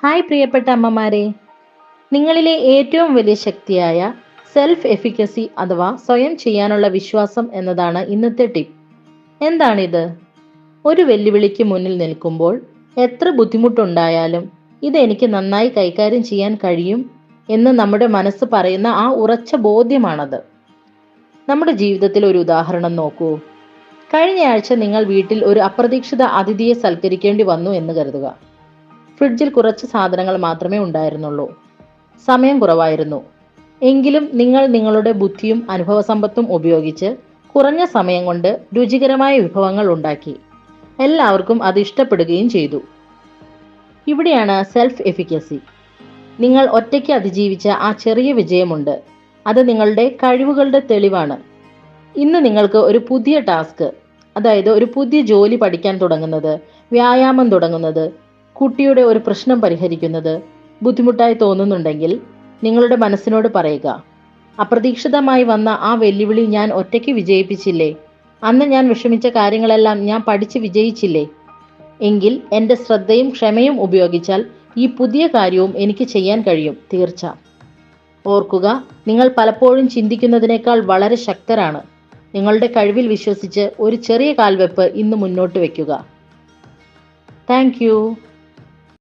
Hi പ്രിയപ്പെട്ട അമ്മമാരെ, നിങ്ങളിലെ ഏറ്റവും വലിയ ശക്തിയായ സെൽഫ് എഫിക്കസി അഥവാ സ്വയം ചെയ്യാനുള്ള വിശ്വാസം എന്നതാണ് ഇന്നത്തെ ടിപ്പ്. എന്താണിത്? ഒരു വെല്ലുവിളിക്ക് മുന്നിൽ നിൽക്കുമ്പോൾ എത്ര ബുദ്ധിമുട്ടുണ്ടായാലും ഇത് എനിക്ക് നന്നായി കൈകാര്യം ചെയ്യാൻ കഴിയും എന്ന് നമ്മുടെ മനസ്സ് പറയുന്ന ആ ഉറച്ച ബോധ്യമാണത്. നമ്മുടെ ജീവിതത്തിൽ ഒരു ഉദാഹരണം നോക്കൂ. കഴിഞ്ഞയാഴ്ച നിങ്ങൾ വീട്ടിൽ ഒരു അപ്രതീക്ഷിത അതിഥിയെ സൽക്കരിക്കേണ്ടി വന്നു എന്ന് കരുതുക. ഫ്രിഡ്ജിൽ കുറച്ച് സാധനങ്ങൾ മാത്രമേ ഉണ്ടായിരുന്നുള്ളൂ. സമയം കുറവായിരുന്നു. എങ്കിലും നിങ്ങൾ നിങ്ങളുടെ ബുദ്ധിയും അനുഭവസമ്പത്തും ഉപയോഗിച്ച് കുറഞ്ഞ സമയം കൊണ്ട് രുചികരമായ വിഭവങ്ങൾ ഉണ്ടാക്കി. എല്ലാവർക്കും അത് ഇഷ്ടപ്പെടുകയും ചെയ്തു. ഇവിടെയാണ് സെൽഫ് എഫിക്കസി. നിങ്ങൾ ഒറ്റയ്ക്ക് അതിജീവിച്ച ആ ചെറിയ വിജയമുണ്ട്. അത് നിങ്ങളുടെ കഴിവുകളുടെ തെളിവാണ്. ഇന്ന് നിങ്ങൾക്ക് ഒരു പുതിയ ടാസ്ക്, അതായത് ഒരു പുതിയ ജോലി പഠിക്കാൻ തുടങ്ങുന്നത്, വ്യായാമം തുടങ്ങുന്നത്, കുട്ടിയുടെ ഒരു പ്രശ്നം പരിഹരിക്കുന്നത് ബുദ്ധിമുട്ടായി തോന്നുന്നുണ്ടെങ്കിൽ നിങ്ങളുടെ മനസ്സിനോട് പറയുക, അപ്രതീക്ഷിതമായി വന്ന ആ വെല്ലുവിളി ഞാൻ ഒറ്റയ്ക്ക് വിജയിപ്പിച്ചില്ലേ? അന്ന് ഞാൻ വിഷമിച്ച കാര്യങ്ങളെല്ലാം ഞാൻ പഠിച്ച് വിജയിച്ചില്ലേ? എങ്കിൽ എൻ്റെ ശ്രദ്ധയും ക്ഷമയും ഉപയോഗിച്ചാൽ ഈ പുതിയ കാര്യവും എനിക്ക് ചെയ്യാൻ കഴിയും, തീർച്ച. ഓർക്കുക, നിങ്ങൾ പലപ്പോഴും ചിന്തിക്കുന്നതിനേക്കാൾ വളരെ ശക്തരാണ്. നിങ്ങളുടെ കഴിവിൽ വിശ്വസിച്ച് ഒരു ചെറിയ കാൽവെപ്പ് ഇന്ന് മുന്നോട്ട് വയ്ക്കുക. Thank you.